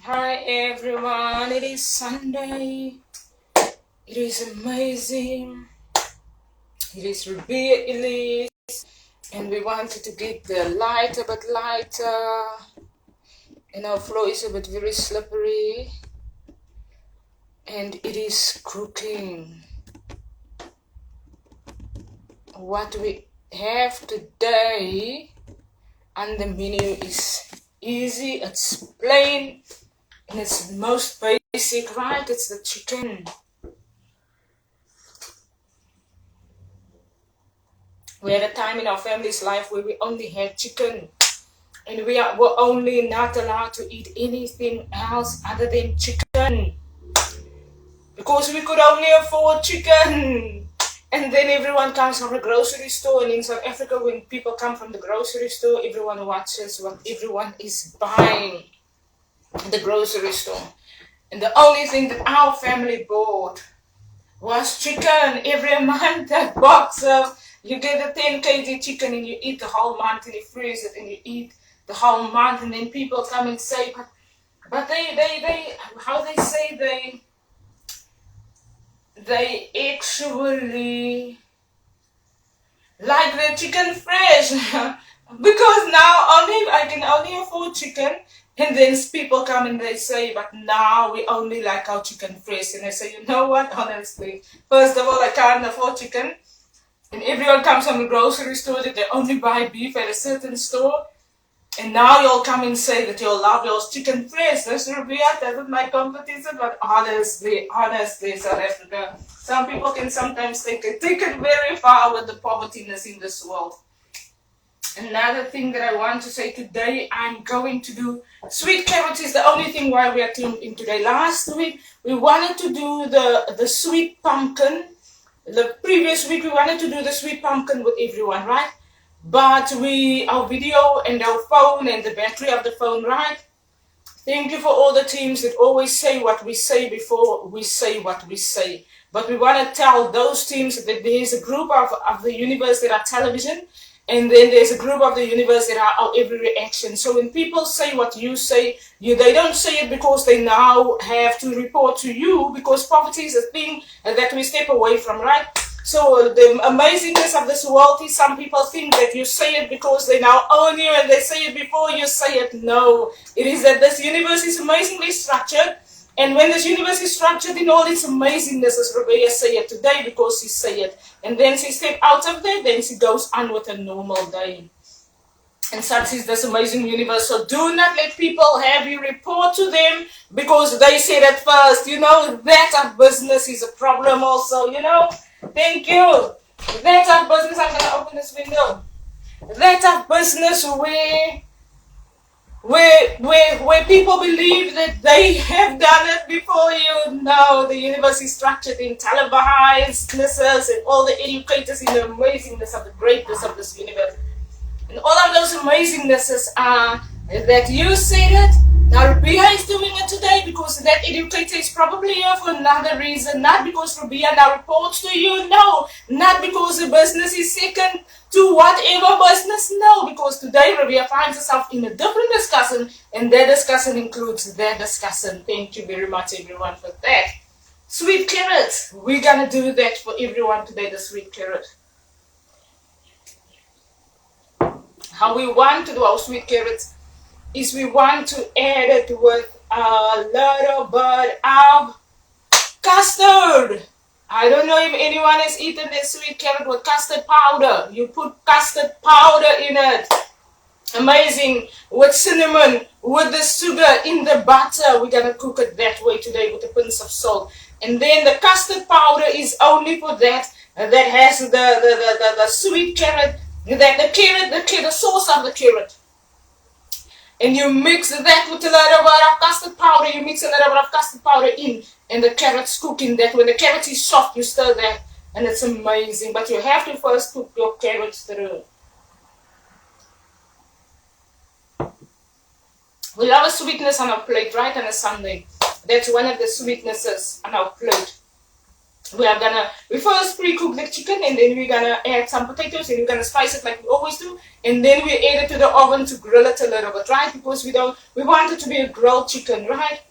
Hi everyone, it is Sunday. It is amazing. It is Ribea, Elise, and we wanted to get the light a bit lighter. And our floor is a bit very slippery, and it is cooking. What we have today on the menu is easy, it's plain, and it's the most basic, right? It's the chicken. We had a time in our family's life where we only had chicken, and were only not allowed to eat anything else other than chicken because we could only afford chicken. And then everyone comes from the grocery store, and in South Africa, when people come from the grocery store, everyone watches what everyone is buying at the grocery store. And the only thing that our family bought was chicken every month. That box of, you get a 10 kg chicken and you eat the whole month, and you freeze it and you eat the whole month. And then people come and say, but they how they say, they actually like the chicken fresh because now I can only afford chicken. And then people come and they say, but now we only like our chicken fresh. And I say, you know what, honestly, first of all, I can't afford chicken. And everyone comes from the grocery store that they only buy beef at a certain store. And now you'll come and say that you'll love your chicken fresh. That's Ribea, that's my competition. But honestly, South Africa, some people can sometimes take it very far with the povertyness in this world. Another thing that I want to say today, I'm going to do sweet carrots. Is the only thing why we are tuned in today. Last week, we wanted to do the sweet pumpkin. The previous week, we wanted to do the sweet pumpkin with everyone, right? But our video and our phone and the battery of the phone, right? Thank you for all the teams that always say what we say before we say what we say. But we want to tell those teams that there's a group of the universe that are television, and then there's a group of the universe that are our every reaction. So when people say what you say, they don't say it because they now have to report to you, because poverty is a thing that we step away from, right? So the amazingness of this world is some people think that you say it because they now own you and they say it before you say it. No, it is that this universe is amazingly structured. And when this universe is structured in all its amazingness, as Ribea say it today, because she say it. And then she step out of there, then she goes on with a normal day. And such is this amazing universe. So do not let people have you report to them because they said it first. That of business is a problem also, Thank you. That of business, I'm going to open this window. That of business where people believe that they have done it before you. No, the universe is structured in televised and all the educators in the amazingness of the greatness of this universe. And all of those amazingnesses are that you said it. Now Ribea is doing it today because that educator is probably here for another reason. Not because Ribea now reports to you, no. Not because the business is second to whatever business, no. Because today Ribea finds herself in a different discussion, and that discussion includes that discussion. Thank you very much everyone for that. Sweet carrots. We're going to do that for everyone today, the sweet carrot. How we want to do our sweet carrots is we want to add it with a little bit of custard. I don't know if anyone has eaten this sweet carrot with custard powder. You put custard powder in it. Amazing. With cinnamon, with the sugar in the butter. We're going to cook it that way today with a pinch of salt. And then the custard powder is only for that has the sweet carrot, the sauce of the carrot. And you mix that with a little bit of custard powder. You mix a little bit of custard powder in, and the carrots cook in that. When the carrot is soft, you stir that, and it's amazing. But you have to first cook your carrots through. We love a sweetness on our plate, right, on a Sunday. That's one of the sweetnesses on our plate. We first pre-cook the chicken, and then we're gonna add some potatoes, and we're gonna spice it like we always do, and then we add it to the oven to grill it a little bit, right? Because we want it to be a grilled chicken, right?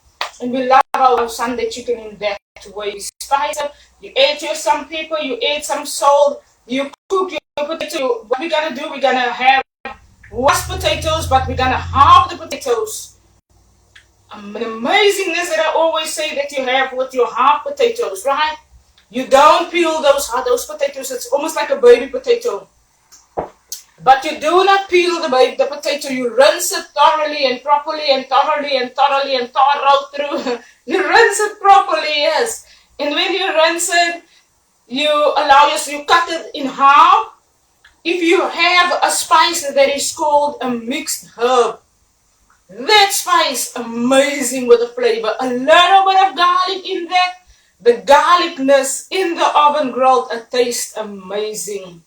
And we love our Sunday chicken in that way. You spice it, you add some pepper, you add some salt, you cook your potato. What we're gonna do, we're gonna have washed potatoes, but we're gonna halve the potatoes. An amazingness that I always say that you have with your half potatoes, right? You don't peel those potatoes. It's almost like a baby potato. But you do not peel the potato. You rinse it thoroughly and properly and thoroughly and thoroughly and thorough through. You rinse it properly, yes. And when you rinse it, you cut it in half. If you have a spice that is called a mixed herb, that spice amazing with the flavor. A little bit of garlic in that. The garlicness in the oven grilled, it tastes amazing.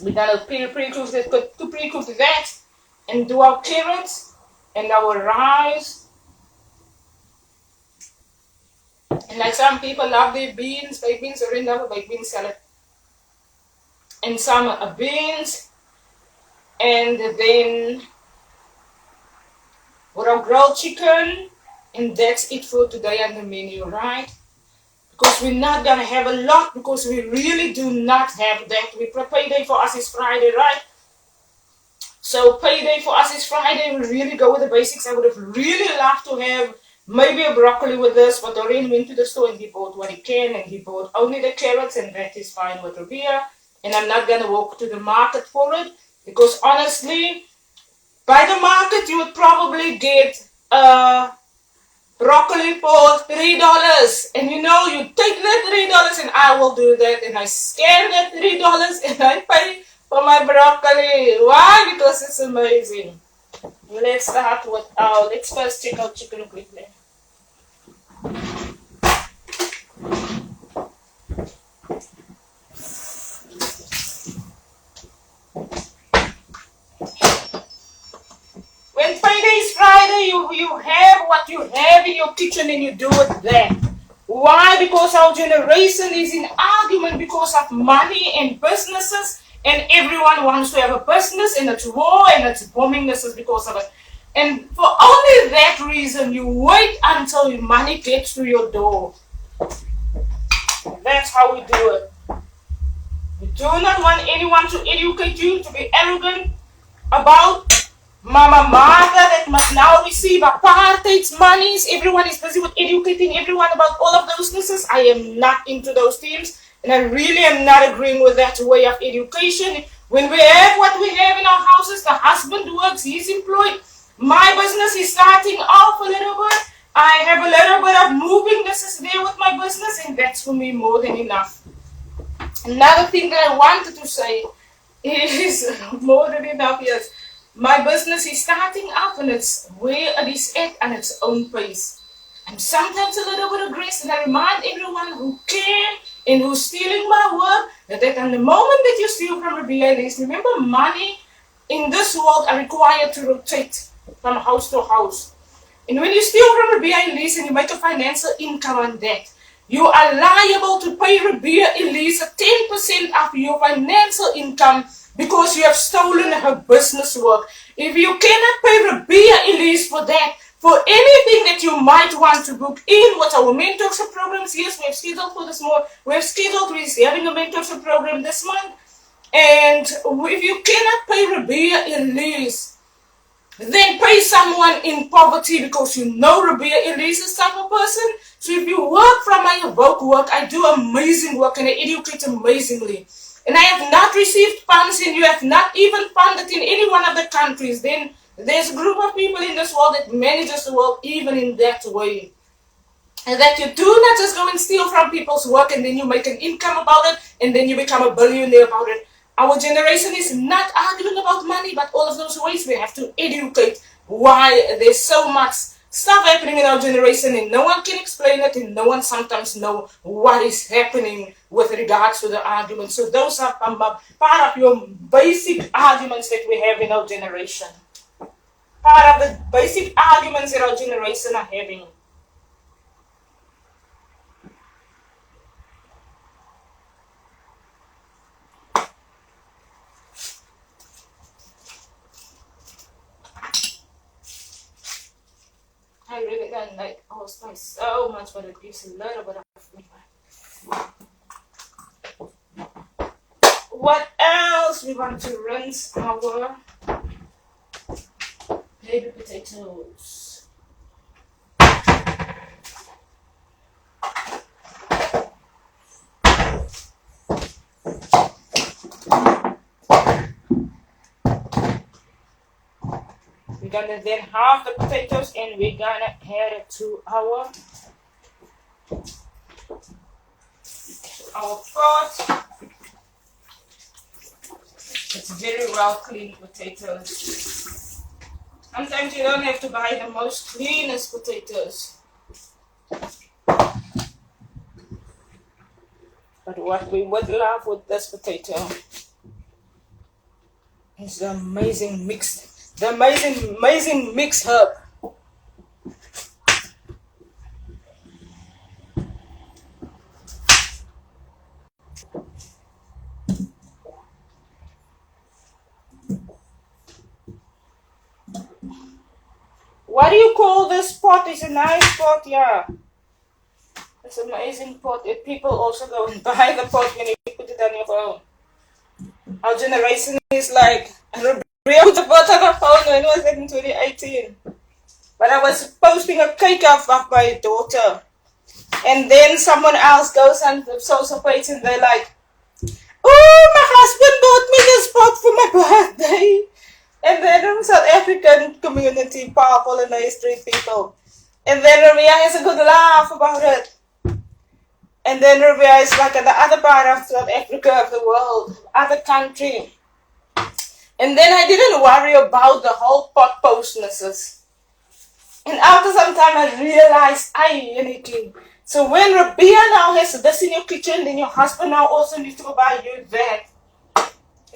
We're gonna pre-cook that and do our carrots and our rice. And like some people love their beans, baked beans, or love a baked bean salad. And some beans, and then with our grilled chicken, and that's it for today on the menu, right? Because we're not gonna have a lot, because we really do not have that. Payday for us is Friday, right? So payday for us is Friday. We really go with the basics. I would have really loved to have maybe a broccoli with this, but Doreen went to the store and he bought what he can, and he bought only the carrots, and that is fine with Ribea. And I'm not gonna walk to the market for it, because honestly, by the market you would probably get broccoli for $3, and you take that $3 and I will do that, and I scan that $3 and I pay for my broccoli. Why? Because it's amazing. Let's start with let's first check out chicken quickly. When payday is Friday, you have what you have in your kitchen and you do it there. Why? Because our generation is in argument because of money and businesses, and everyone wants to have a business, and it's war and it's bommingness because of it. And for only that reason, you wait until your money gets to your door. That's how we do it. We do not want anyone to educate you, to be arrogant about Mama Martha that must now receive apartheid's monies. Everyone is busy with educating everyone about all of those things. I am not into those themes, and I really am not agreeing with that way of education. When we have what we have in our houses, the husband works, he's employed. My business is starting off a little bit. I have a little bit of moving there with my business, and that's for me more than enough. Another thing that I wanted to say is more than enough, yes. My business is starting up, and it's where it is at its own pace. I'm sometimes a little bit aggressive, and I remind everyone who can and who's stealing my work that on the moment that you steal from Ribea, Elise, remember, money in this world are required to rotate from house to house. And when you steal from Ribea, Elise, and you make a financial income on that, you are liable to pay Ribea, Elise 10% of your financial income, because you have stolen her business work. If you cannot pay Ribea, Elise, for that, for anything that you might want to book in with our mentorship programs, yes, we have scheduled for this month. We're having a mentorship program this month. And if you cannot pay Ribea, Elise, then pay someone in poverty, because you know Ribea, Elise is the type of person. So if you work from my Evoke work, I do amazing work and I educate amazingly. And I have not received funds, and you have not even funded in any one of the countries, then there's a group of people in this world that manages the world even in that way. And that you do not just go and steal from people's work and then you make an income about it and then you become a billionaire about it. Our generation is not arguing about money, but all of those ways we have to educate why there's so much stuff happening in our generation and no one can explain it, and no one sometimes know what is happening with regards to the arguments. So those are part of your basic arguments that we have in our generation. Part of the basic arguments that our generation are having. I really don't like allspice so much, but it gives a little bit of flavor. What else? We want to rinse our baby potatoes. We're gonna then halve the potatoes and we're gonna add it to our pot. It's very well cleaned potatoes. Sometimes you don't have to buy the most cleanest potatoes. But what we would love with this potato is the amazing mixed herb. What do you call this pot? It's a nice pot, yeah. It's an amazing pot. If people also go and buy the pot when you put it on your phone. Our generation is like, Ribea put the pot on her phone when it was in 2018. But I was posting a cake of my daughter. And then someone else goes on the social page and they're like, oh, my husband bought me this pot for my birthday. And then South African community, powerful and nice street people. And then Ribea has a good laugh about it. And then Ribea is like in the other part of South Africa, of the world, other country. And then I didn't worry about the whole pot postnesses. And after some time I realized, anything. So when Ribea now has this in your kitchen, then your husband now also needs to go buy you that.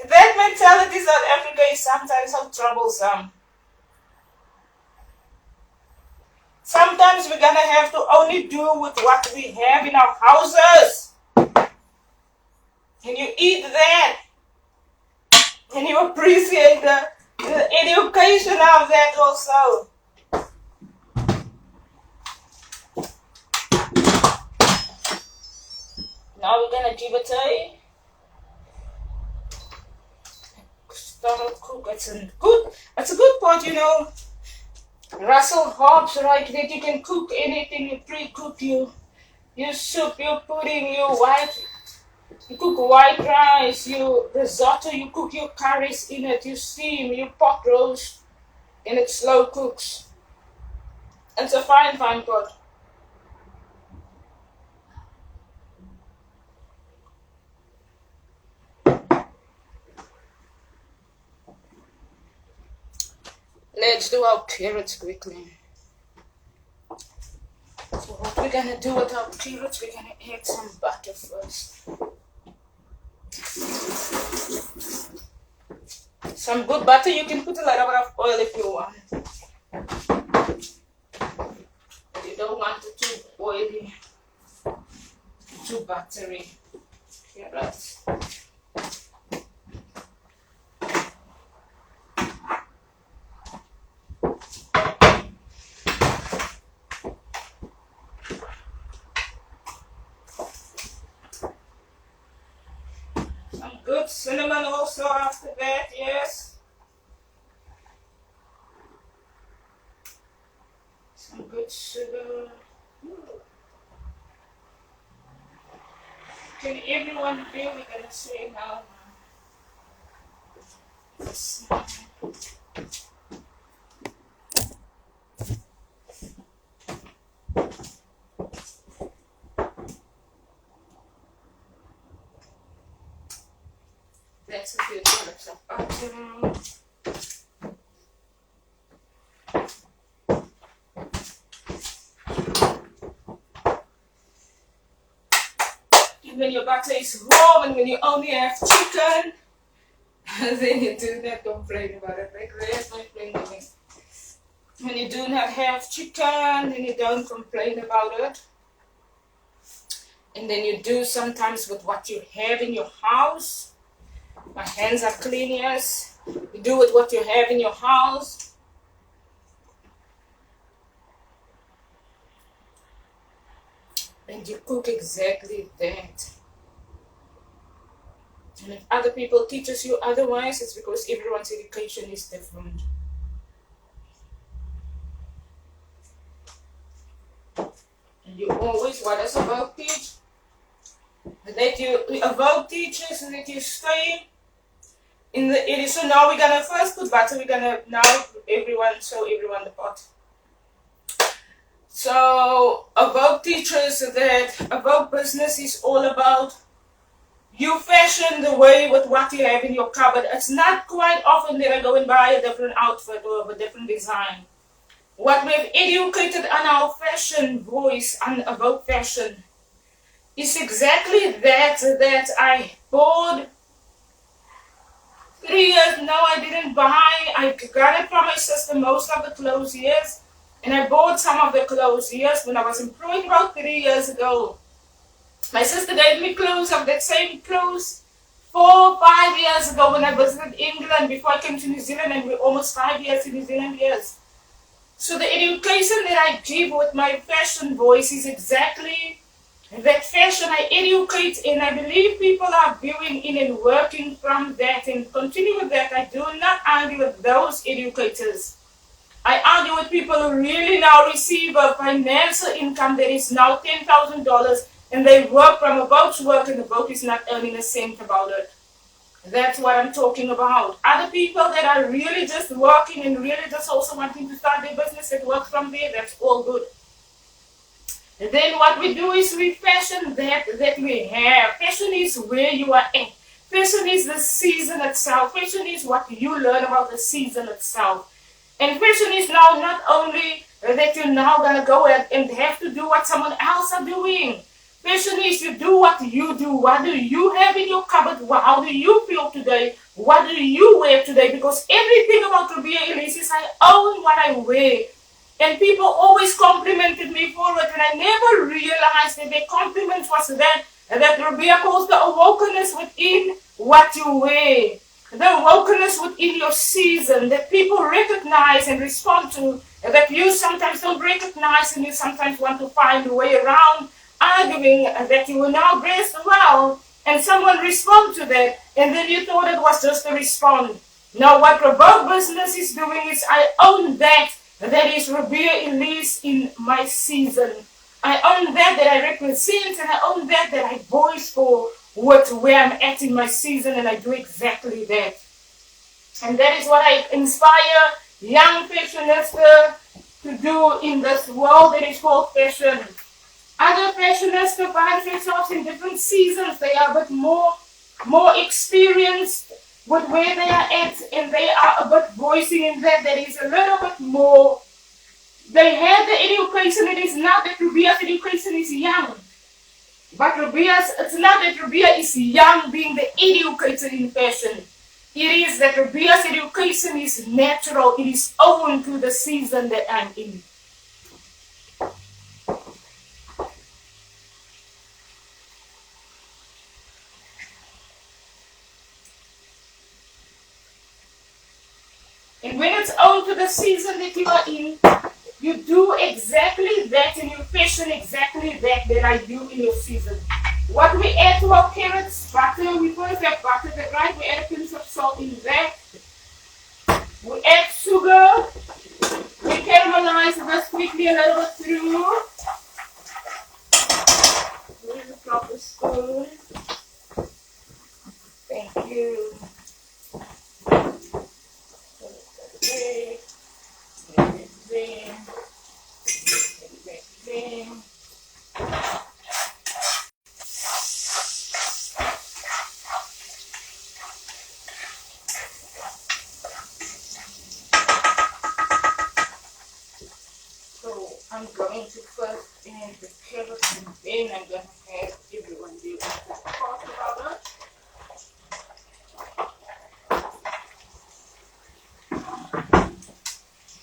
That mentality South Africa is sometimes so troublesome. Sometimes we're gonna have to only do with what we have in our houses. And you eat that. And you appreciate the education of that also. Now we're gonna give it a start cook. It's a good pot, you know. Russell Hobbs, right? That you can cook anything. You pre-cook your soup, your pudding, you cook white rice, your risotto, you cook your curries in it, you steam, you pot roast, and it slow cooks. It's a fine pot. Let's do our carrots quickly. So what we're gonna do with our carrots, we're gonna add some butter first. Some good butter. You can put a little bit of oil if you want. But you don't want it too oily, too buttery. Carrots. Good cinnamon also after that, yes. Some good sugar. Can everyone feel? We're gonna say now. That's a few drops of butter. And when your butter is warm and when you only have chicken, then you do not complain about it. Like there's no complaining. When you do not have chicken, then you don't complain about it. And then you do sometimes with what you have in your house. My hands are clean, yes. You do with what you have in your house. and you cook exactly that. And if other people teaches you otherwise, it's because everyone's education is different. And you always, what does a work teach? That you, a work teaches that you stay in the area. So now we're gonna first put butter, we're gonna now show everyone the pot. So a work teaches that a work business is all about you fashion the way with what you have in your cupboard. It's not quite often that I go and buy a different outfit or a different design. What we've educated on our fashion voice, on about fashion, is exactly that I bought 3 years. No, I didn't buy. I got it from my sister most of the clothes years. And I bought some of the clothes years when I was employed about 3 years ago. My sister gave me clothes of that same clothes 4-5 years ago when I visited England before I came to New Zealand, and we're almost 5 years in New Zealand years. So the education that I give with my fashion voice is exactly that fashion I educate, and I believe people are viewing in and working from that and continue with that. I do not argue with those educators. I argue with people who really now receive a financial income that is now $10,000, and they work from a boat's work and the boat is not earning a cent about it. That's what I'm talking about. Other people that are really just working and really just also wanting to start their business and work from there, that's all good. And then what we do is we fashion that we have. Fashion is where you are at. Fashion is the season itself. Fashion is what you learn about the season itself. And fashion is now not only that you're now going to go and have to do what someone else are doing. Fashion is you do what you do. What do you have in your cupboard? How do you feel today? What do you wear today? Because everything about Ribea, Elise, is I own what I wear. And people always complimented me for it, and I never realized that their compliment was that Ribea calls the awokeness within what you wear. The awokeness within your season that people recognize and respond to, that you sometimes don't recognize and you sometimes want to find a way around, arguing that you were now dressed well, and someone respond to that, and then you thought it was just a response. Now what Ribea business is doing is I own that is Ribea Elise in my season. I own that I represent, and I own that I voice for where I'm at in my season, and I do exactly that. And that is what I inspire young fashionistas to do in this world that is called fashion. Other fashionistas find themselves in different seasons. They are a bit more experienced with where they are at, and they are a bit voicing in that is a little bit more. They have the education. It is not that Ribea's education is young. But it's not that Ribea is young being the educator in fashion. It is that Ribea's education is natural. It is own to the season that I'm in. And when it's own to the season that you are in, you do exactly that, and you fashion exactly that I do in your season. What we add to our carrots, butter, we first have butter, right? We add a pinch of salt in that. We add sugar. We caramelize this quickly a little bit through. Here's a proper spoon. Thank you. I'm going to first add the carrots, and then I'm going to have everyone do talk about it.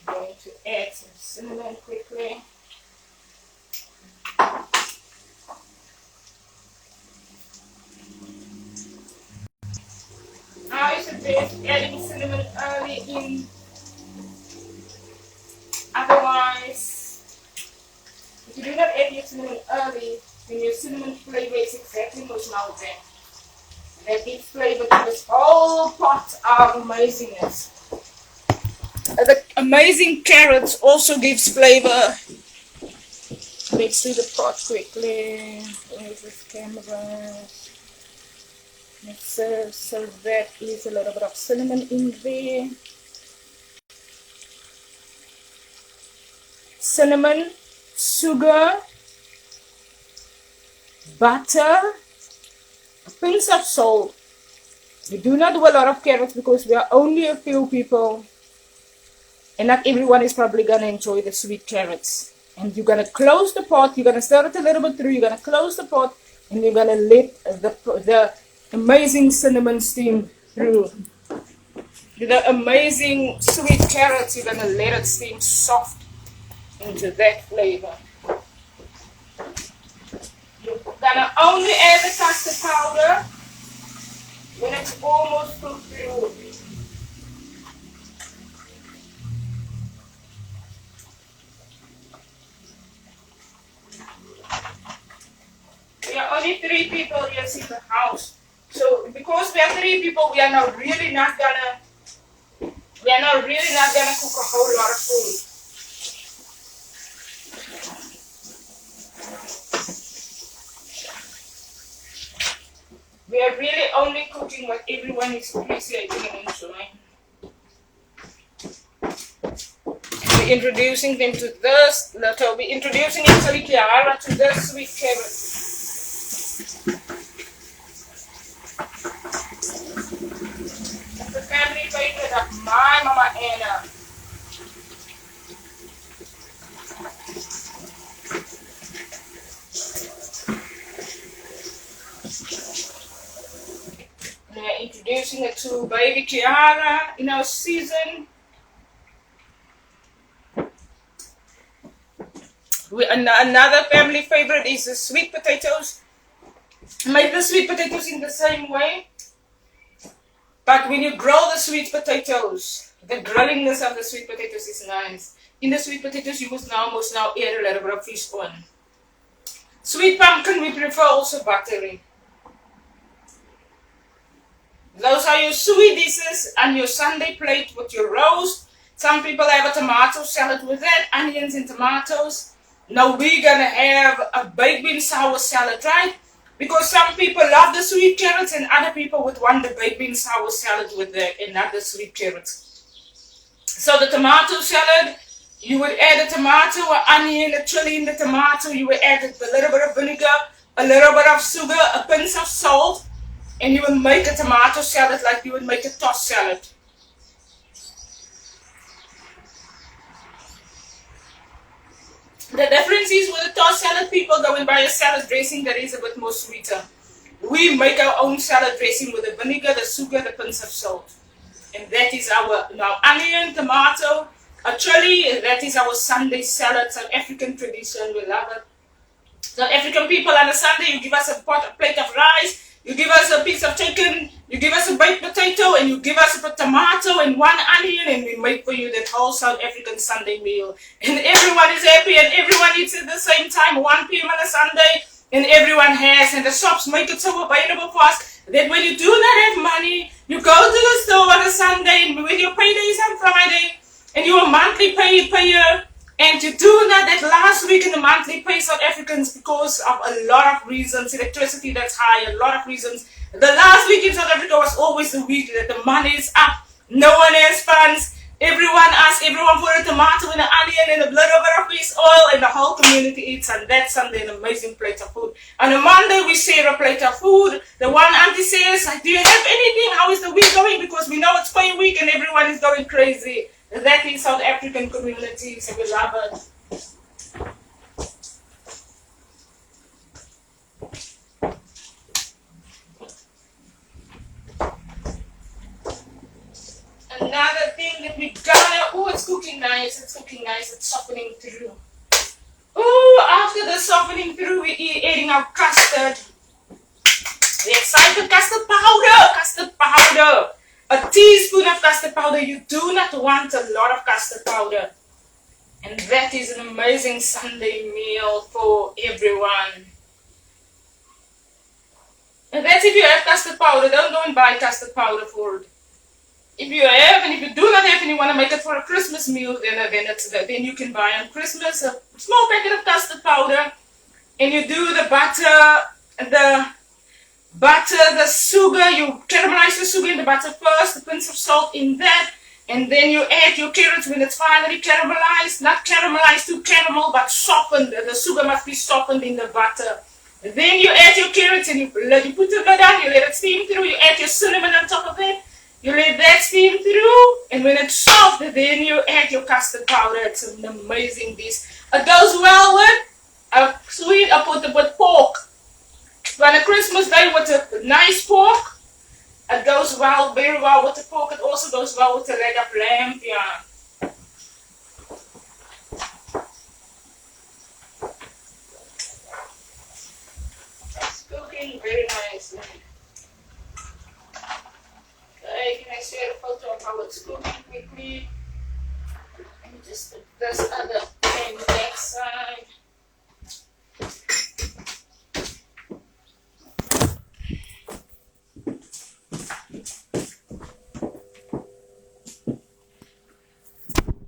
I'm going to add some cinnamon quickly. I suggest adding cinnamon early in, otherwise, if you do not add your cinnamon early, And your cinnamon flavor is exactly what's now there. That gives flavor to this whole pot of amazingness. The amazing carrots also gives flavor. Let's see the pot quickly. Where's this camera? Let's serve that with a little bit of cinnamon in there. Cinnamon, sugar, butter, a pinch of salt. We do not do a lot of carrots because we are only a few people and not everyone is probably going to enjoy the sweet carrots. And you're going to close the pot, you're going to stir it a little bit through, you're going to close the pot and you're going to let the amazing cinnamon steam through. The amazing sweet carrots, you're going to let it steam soft into that flavor. You're gonna only add the custard powder when it's almost cooked through. We are only 3 people here in the house, so because we are 3 people, we are not really not gonna cook a whole lot of food. We are really only cooking what everyone is appreciating and enjoying. We're introducing them to this, we're introducing Kiara to this sweet carrot. It's a family favorite of my Mama Anna. We're introducing it to baby Kiara in our season. Another family favorite is the sweet potatoes. Make the sweet potatoes in the same way. But when you grill the sweet potatoes, the grillingness of the sweet potatoes is nice. In the sweet potatoes, you must now add a little bit of fish on. Sweet pumpkin, we prefer also buttery. Those are your sweet dishes and your Sunday plate with your roast. Some people have a tomato salad with that, onions and tomatoes. Now we're gonna have a baked bean sour salad, right? Because some people love the sweet carrots and other people would want the baked bean sour salad with that and not the sweet carrots. So the tomato salad, you would add a tomato, an onion, a chili in the tomato. You would add a little bit of vinegar, a little bit of sugar, a pinch of salt. And you will make a tomato salad like you would make a tossed salad. The difference is with a tossed salad, people go and buy a salad dressing that is a bit more sweeter. We make our own salad dressing with the vinegar, the sugar, the pinch of salt. And that is our onion, tomato, a chili, that is our Sunday salad, South African tradition, we love it. South African people on a Sunday, you give us a plate of rice, you give us a piece of chicken, you give us a baked potato, and you give us a tomato and 1 onion, and we make for you that whole South African Sunday meal. And everyone is happy, and everyone eats at the same time, 1 p.m. on a Sunday, and everyone has, and the shops make it so available for us that when you do not have money, you go to the store on a Sunday, and when your payday is on Friday, and you're a monthly payer, and you do not that last week in the monthly pay South Africans because of a lot of reasons, electricity that's high, a lot of reasons. The last week in South Africa was always the week that the money is up, no one has funds, everyone asks everyone for a tomato and an onion and a little bit of fish oil, and the whole community eats on that Sunday an amazing plate of food. On a Monday we share a plate of food. The one auntie says, do you have anything? How is the week going? Because we know it's pay week and everyone is going crazy. That is South African community, so we love it. Another thing that we gotta, it's cooking nice, it's softening through. After the softening through, we're adding our custard. The excited custard powder. A teaspoon of custard powder. You do not want a lot of custard powder. And that is an amazing Sunday meal for everyone. And that's if you have custard powder. Don't go and buy custard powder for it. If you have, and if you do not have, and you want to make it for a Christmas meal, then you can buy on Christmas a small packet of custard powder, and you do the butter, the sugar. You caramelize the sugar in the butter first, a pinch of salt in that, and then you add your carrots when it's finally caramelized. Not caramelized to caramel, but softened. The sugar must be softened in the butter. Then you add your carrots and you put the lid on, you let it steam through, you add your cinnamon on top of it, you let that steam through, and when it's soft, then you add your custard powder. It's an amazing dish. It goes well with a sweet, I put it with pork. On a Christmas day with a nice pork, it goes well, very well with the pork. It also goes well with the leg of lamb, yeah. Very nicely. Okay, can I share a photo of how it's cooking quickly? Let me just put this other thing back side.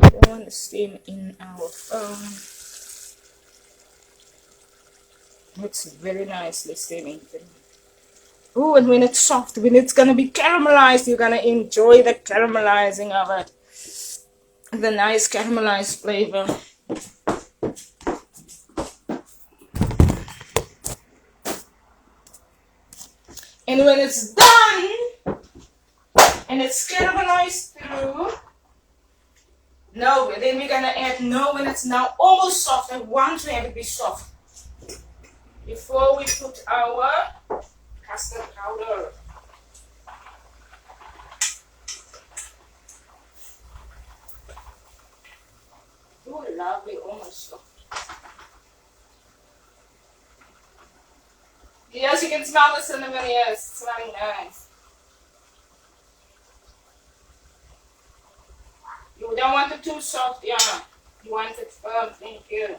I want to steam in our phone. It's very nicely steaming through. Oh, and when it's soft, when it's going to be caramelized, you're going to enjoy the caramelizing of it. The nice caramelized flavor. And when it's done, and it's caramelized through, then we're going to add, when it's now almost soft, I want to have it be soft. Before we put our custard powder. Oh, lovely, almost soft. Yes, you can smell the cinnamon, yes, it's smelling nice. You don't want it too soft, yeah. You want it firm, thank you.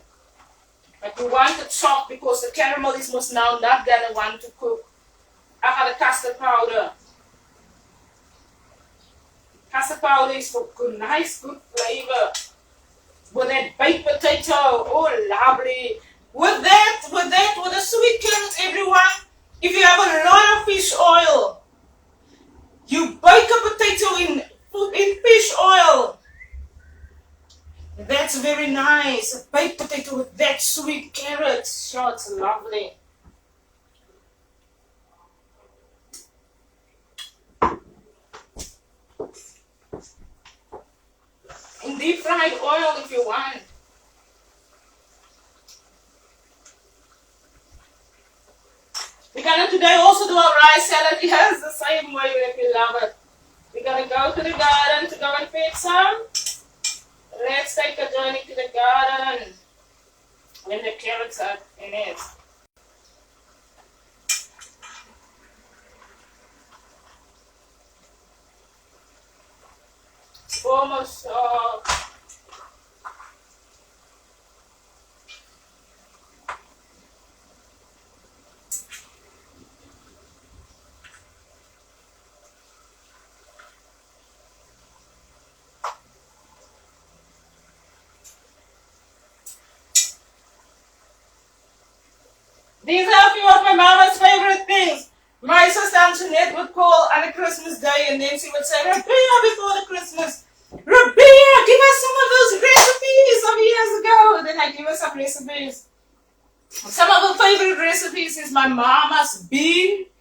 But you want it soft because the caramel is most now not gonna want to cook. I have the custard powder. Custard powder is for good, nice, good flavor. With that baked potato, oh lovely. With the sweet carrots, everyone. If you have a lot of fish oil, you bake a potato in fish oil. That's very nice. A baked potato with that sweet carrot. Sure, it's lovely. In deep fried oil if you want. We're gonna today also do a rice salad. Yes, the same way if you love it. We're gonna go to the garden to go and pick some. Let's take a journey to the garden when the carrots are in it. It's almost soft. These are a few of my mama's favorite things. My sister Antoinette would call on a Christmas day and then she would say, Ribea before the Christmas. Ribea, give us some of those recipes of years ago. And then I give her some recipes. Some of her favorite recipes is my mama's sweet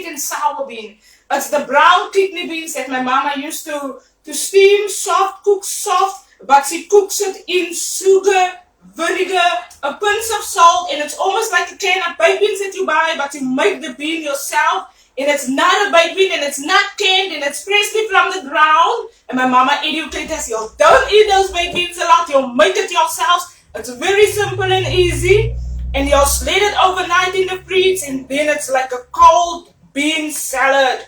and sour bean. It's the brown kidney beans that my mama used to steam soft, cook soft. But she cooks it in sugar, vinegar, a pinch of salt, and it's almost like a can of baked beans that you buy, but you make the bean yourself, and it's not a baked bean, and it's not canned, and it's freshly from the ground. And my mama educated us, you don't eat those baked beans a lot, you'll make it yourself. It's very simple and easy, and you'll let it overnight in the fridge, and then it's like a cold bean salad.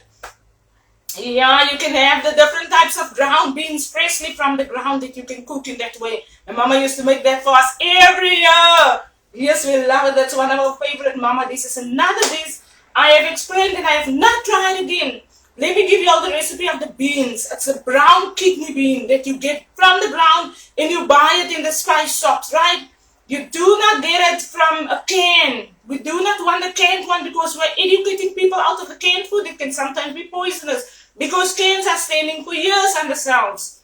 Yeah, you can have the different types types of ground beans freshly from the ground that you can cook in that way. My mama used to make that for us every year. Yes, we love it. That's one of our favorite mama dishes. Another dish I have explained and I have not tried again. Let me give you all the recipe of the beans. It's a brown kidney bean that you get from the ground and you buy it in the spice shops, right? You do not get it from a can. We do not want the canned one because we're educating people out of the canned food. It can sometimes be poisonous because cans are standing for years on the shelves.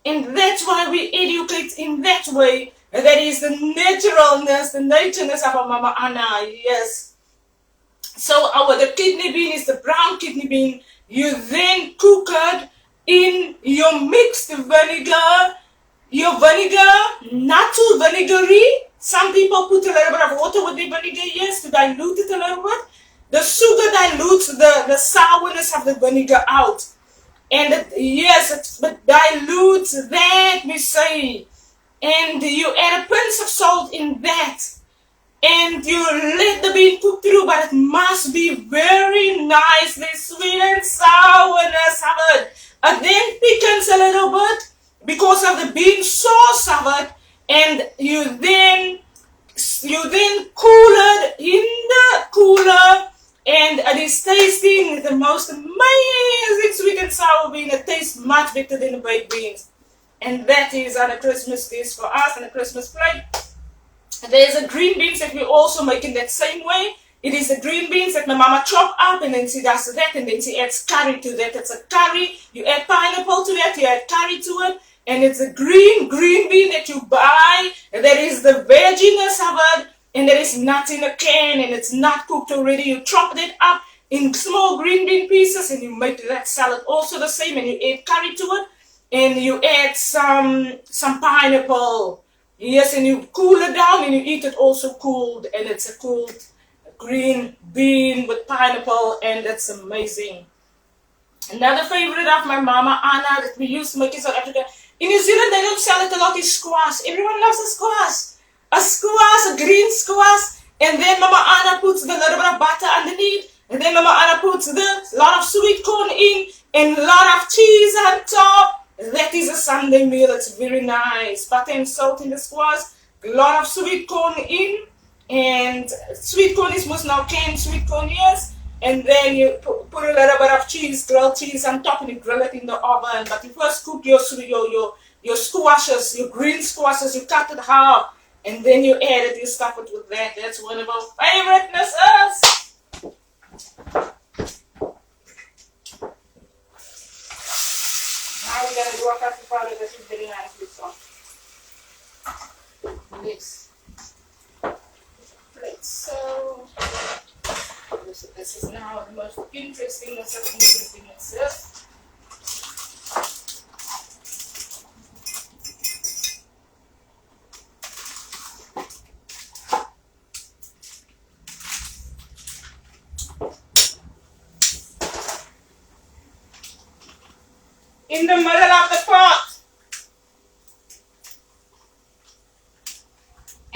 And that's why we educate in that way. And that is the naturalness, the natureness of our Mama Anna. Yes. So the kidney bean is the brown kidney bean. You then cook it in your mixed vinegar. Your vinegar, not too vinegary. Some people put a little bit of water with the vinegar, yes, to dilute it a little bit. The sugar dilutes the sourness of the vinegar out. And it dilutes that, we say. And you add a pinch of salt in that. And you let the bean cook through, but it must be very nicely sweet and sourness of it. It then thickens a little bit because of the bean sauce of it, and you then cool it in the cooler, and it is tasting the most amazing sweet and sour bean. It tastes much better than the baked beans, and that is on a Christmas dish for us on a Christmas plate. There's a green beans that we also make in that same way. It is the green beans that my mama chop up and then she does that and then she adds curry to that. It's a curry. You add pineapple to that, you add curry to it. And it's a green bean that you buy. And there is the vegginess of it. And there is not in a can and it's not cooked already. You chop that up in small green bean pieces and you make that salad also the same. And you add curry to it. And you add some pineapple. Yes, and you cool it down and you eat it also cooled. And it's a cooled green bean with pineapple, and that's amazing. Another favorite of my mama Anna that we used to make in South Africa. In New Zealand they don't sell it a lot, is squash. Everyone loves a squash. A green squash. And then Mama Anna puts the little bit of butter underneath. And then Mama Anna puts the lot of sweet corn in and a lot of cheese on top. That is a Sunday meal. It's very nice. Butter and salt in the squash. A lot of sweet corn in. And sweet corn is most now canned sweet corn, yes. And then you put a little bit of cheese, grilled cheese on top, and you grill it in the oven. But you first cook your squashes, your green squashes, you cut it half, and then you add it, you stuff it with that. That's one of our favoritenesses. Now we're going to do our coffee powder that is very nicely soft. Mix. So this is now the most interesting mixes. In the middle of the pot.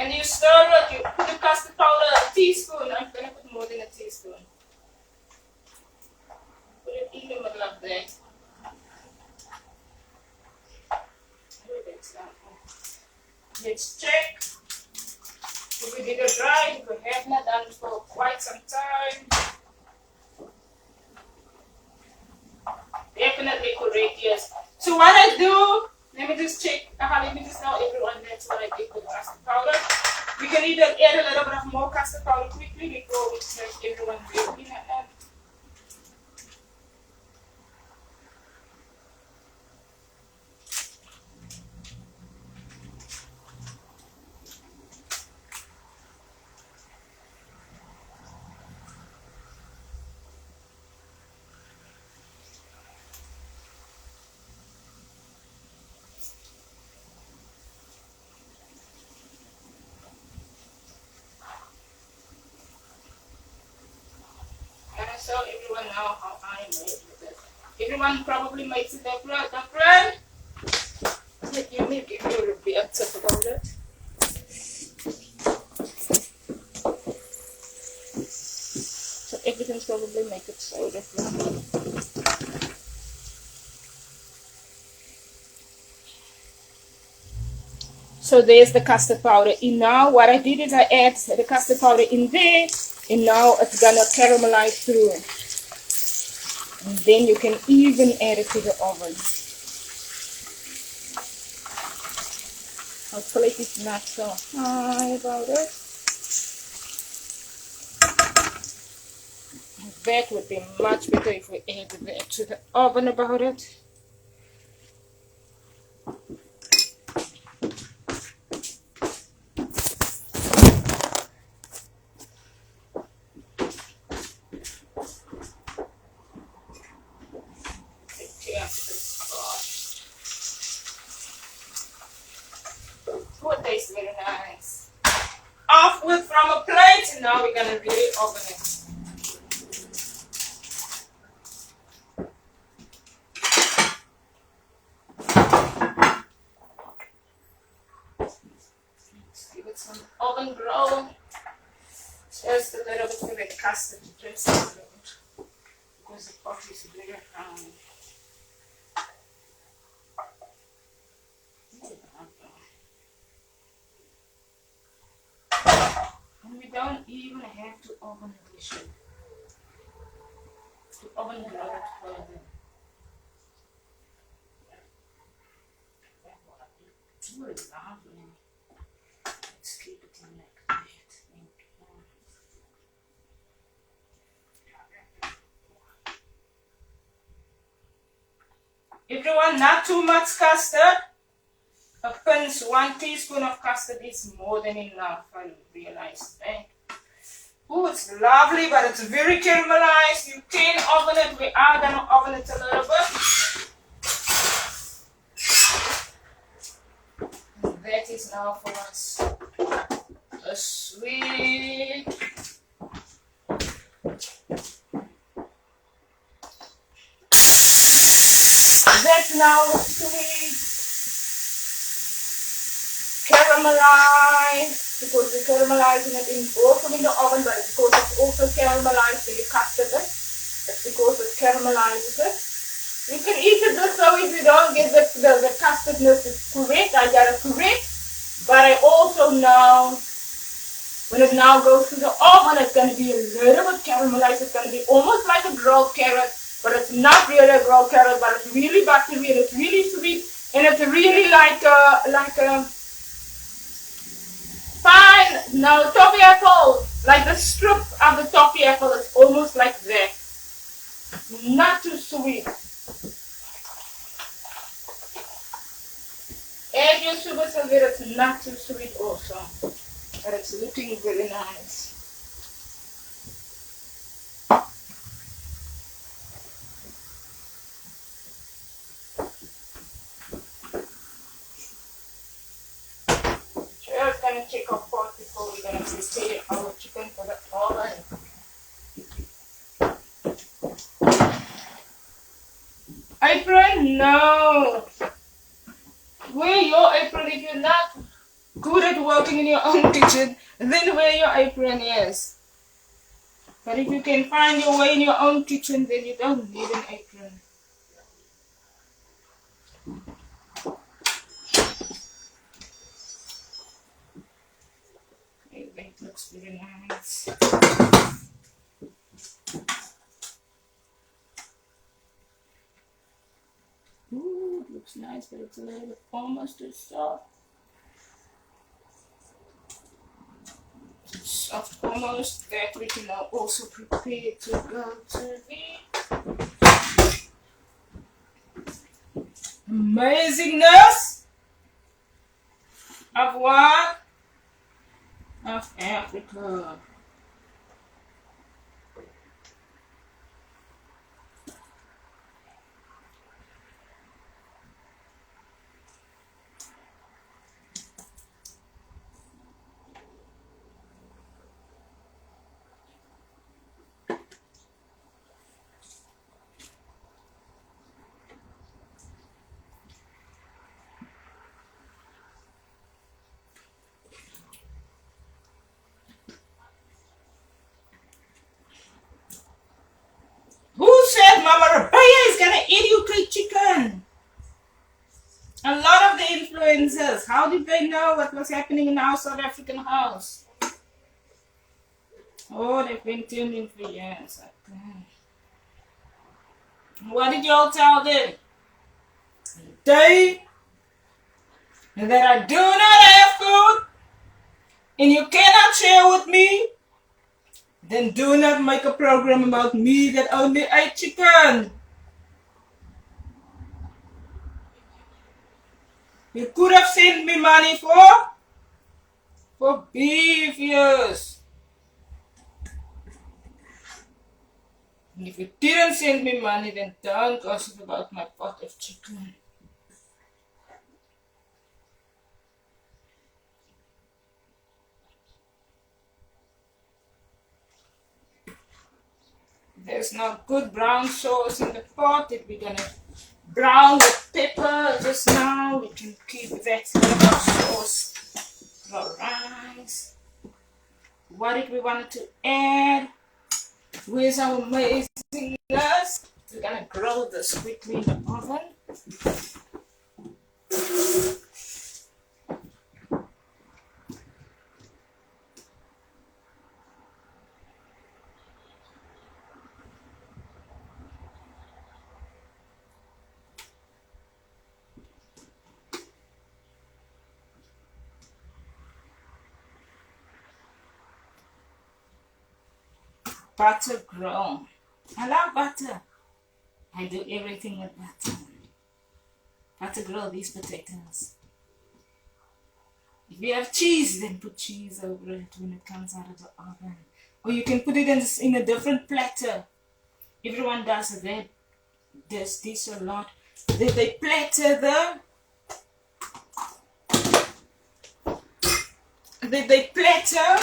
And you stir it, you put the custard powder, a teaspoon. I'm going to put more than a teaspoon. Put it in the middle of that. Let's check if we did it right, if we have not done it for quite some time. Definitely correct, yes. So what I do, let me just check, let me just tell everyone that's what I did with the custard powder. We can either add a little bit of more custard powder quickly before we serve everyone real at that. So everyone know how I make it. Everyone probably makes it different. Let me give you a bit about it. So everything's probably make it so different. So there's the custard powder in now. What I did is I add the custard powder in there, and now it's gonna caramelize through. And then you can even add it to the oven. Hopefully it's not so high about it. That would be much better if we add that to the oven about it. Oh, it tastes very nice. Off with from a plate, and now we're gonna really oven it. Let's give it some oven glow. Just a little bit of the custard, just a little bit, because the pot is very hot. And we don't even have to oven the dish. To oven glow it further. Oh, lovely. Let's keep it in like that. If you want not too much custard, a pinch, 1 teaspoon of custard is more than enough. I realize that. Oh, it's lovely, but it's very caramelized. You can oven it. We are going to oven it a little bit. And that is now for us a sweet. That's now a sweet caramelized. Because we're caramelizing it also in the oven, but it's because it's also caramelized when you custard it. It's because it caramelizes it. You can eat it this way if you don't get the custardness correct. I got it correct. But I also know when it now goes to the oven, it's going to be a little bit caramelized. It's going to be almost like a grilled carrot, but it's not really a grilled carrot, but it's really buttery and it's really sweet, and it's really like a fine, no, toffee apple, like the strip of the toffee apple. It's almost like that. Not too sweet. Add your sugar so that it's not too sweet also. But it's looking very nice. Just gonna check our pot before we're gonna prepare our chicken for the oven. Apron? No. Wear your apron if you're not good at working in your own kitchen. Then wear your apron, yes. But if you can find your way in your own kitchen, then you don't need an apron. Okay, that looks very nice. Ooh, it looks nice, but it's a little bit almost too soft. Soft almost, that we can now also prepare to go to the amazingness of what? Of Africa. this? How did they know what was happening in our South African house? Oh, they've been tuned in for years. Okay. What did y'all tell them? They that I do not have food and you cannot share with me, then do not make a program about me that only ate chicken. You could have sent me money for beef, yes. And if you didn't send me money, then don't gossip about my pot of chicken. There's no good brown sauce in the pot. If we're gonna brown the pepper just now, we can keep that sauce for rice. What did we want to add? Where's our amazingness? We're gonna grill this quickly in the oven. Butter grill. I love butter. I do everything with butter. Butter grill these potatoes. If you have cheese, then put cheese over it when it comes out of the oven. Or you can put it in a different platter. Everyone does that. Does this a lot. They platter they platter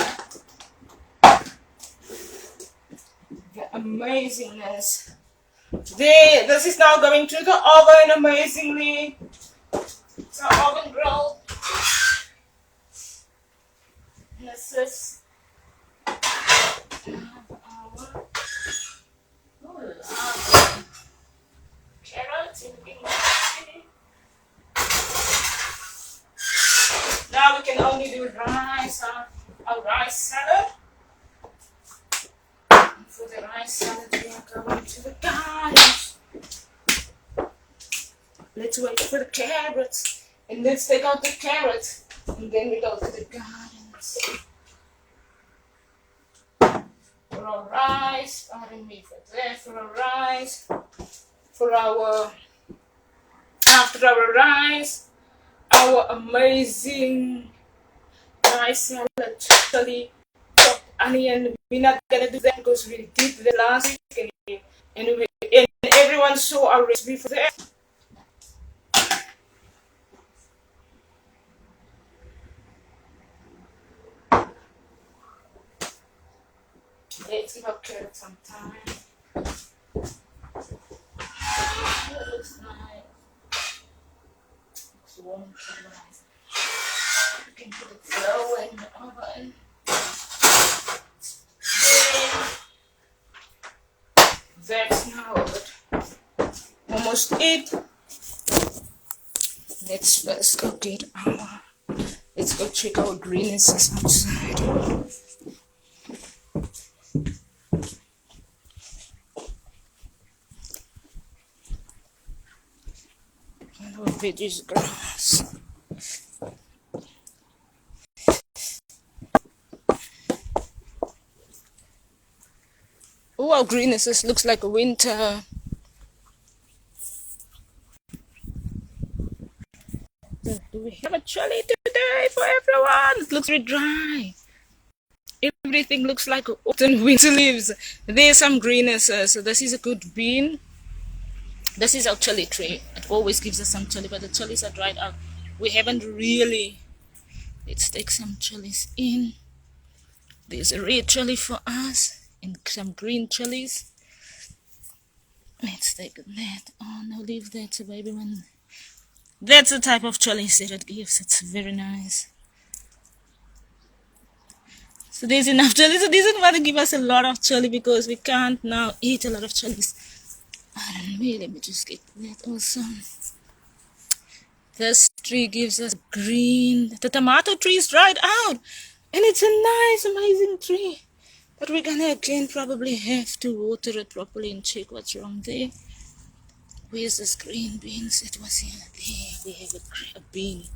the amazingness. There, this is now going to the oven amazingly. It's our oven grill. And this is our carrots in the beginning. Now we can only do rice, our rice salad. And for the rice salad, we are going to the garnish. Let's wait for the carrots. And let's take out the carrots. And then we go to the gardens. For our rice, pardon me for that, for our rice. For our, after our rice, our amazing rice salad, chili, chopped onion. We're not gonna do that because we did the last week and everyone saw our recipe for that. Let's give our carrots some time. It looks nice. Looks warm. You can put it slow in the oven. That's now almost it. Let's first go get our. Let's go check our greennesses outside. And our veggies grass. Oh, our greennesses looks like a winter. Do we have a chili today for everyone? It looks very dry. Everything looks like autumn winter leaves. There's some greennesses. So this is a good bean. This is our chili tree. It always gives us some chili, but the chilies are dried out. We haven't really. Let's take some chilies in. There's a red chili for us. And some green chilies. Let's take that. Oh no, leave that to baby one. That's the type of chilies that it gives. It's very nice. So there's enough chili. So this is going to give us a lot of chili because we can't now eat a lot of chilies. I don't know, let me just get that also. This tree gives us green. The tomato tree is dried out. And it's a nice, amazing tree. But we're gonna again probably have to water it properly and check what's wrong there. Where's this green beans? It was here. There we have a bean.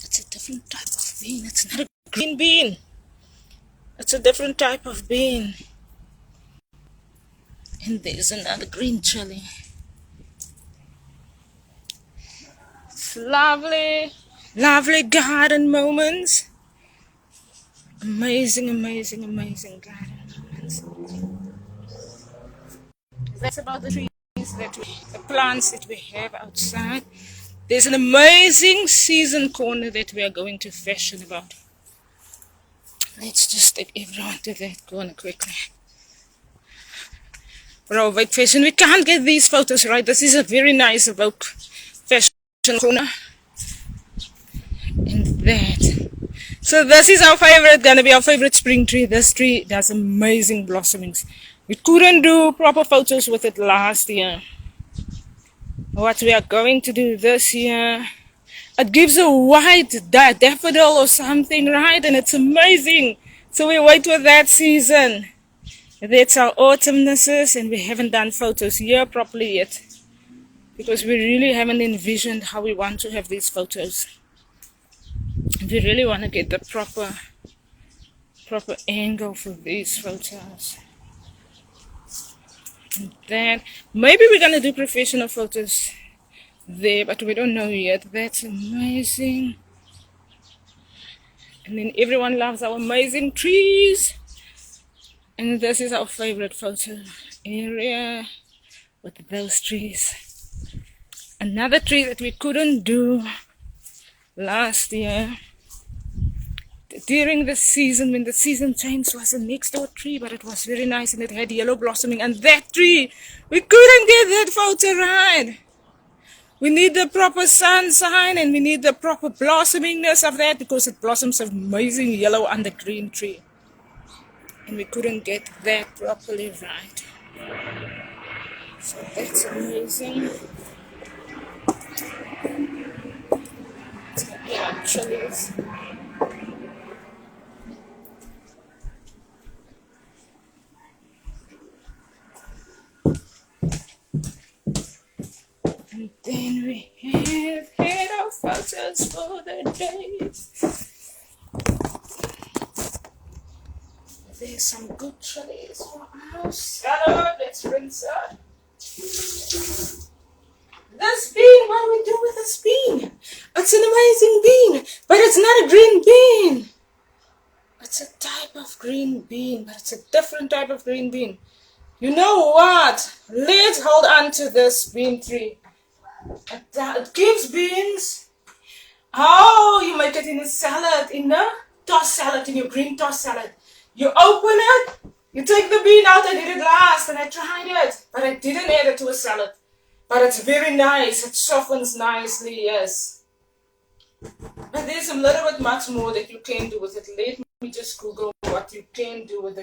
It's a different type of bean. It's not a green bean. It's a different type of bean. And there's another green chili. It's lovely, lovely garden moments. Amazing, amazing, amazing garden moments. That's about the trees the plants that we have outside. There's an amazing season corner that we are going to fashion about. Let's just take everyone to that corner quickly. For our white fashion, we can't get these photos right. This is a very nice Vogue fashion corner. And that. So this is our favorite, gonna be our favorite spring tree. This tree does amazing blossomings. We couldn't do proper photos with it last year. What we are going to do this year, it gives a white daffodil or something, right? And it's amazing. So we wait for that season. That's our autumnnesses, and we haven't done photos here properly yet because we really haven't envisioned how we want to have these photos. We really want to get the proper angle for these photos. And then maybe we're gonna do professional photos there, but we don't know yet. That's amazing. And then everyone loves our amazing trees. And this is our favorite photo area with those trees. Another tree that we couldn't do last year during the season, when the season changed, was a next door tree, but it was very nice and it had yellow blossoming. And that tree, we couldn't get that photo right. We need the proper sunshine and we need the proper blossomingness of that because it blossoms amazing yellow on the green tree. And we couldn't get that properly right. So that's amazing. It's gonna be our chilies. And then we have had our photos for the days. There's some good chilies for our salad. Let's rinse it. This bean, what do we do with this bean? It's an amazing bean, but it's not a green bean. It's a type of green bean, but it's a different type of green bean. You know what? Let's hold on to this bean tree. It gives beans. Oh, you make it in a salad, in a tossed salad, in your green tossed salad. You open it, you take the bean out. I did it last and I tried it, but I didn't add it to a salad. But it's very nice. It softens nicely, yes. But there's a little bit much more that you can do with it. Let me just Google what you can do with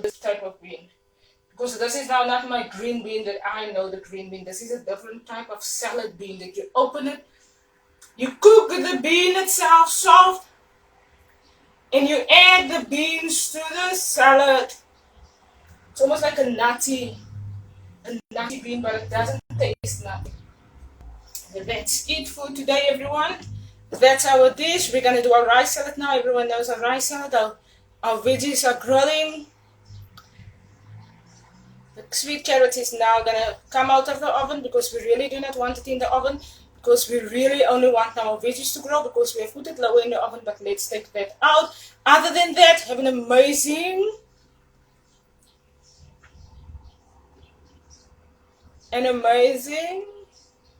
this type of bean. Because this is now not my green bean that I know, the green bean. This is a different type of salad bean that you open it. You cook the bean itself soft. And you add the beans to the salad. It's almost like a nutty bean, but it doesn't taste nutty. That's it for today, everyone. That's our dish. We're gonna do our rice salad now. Everyone knows our rice salad. Our veggies are grilling. The sweet carrot is now gonna come out of the oven because we really do not want it in the oven. Because we really only want our veggies to grow because we have put it lower in the oven, but let's take that out. Other than that, have an amazing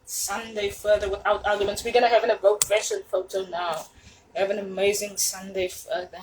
Sunday further without arguments. We're going to have an Vogue fashion photo now. Have an amazing Sunday further.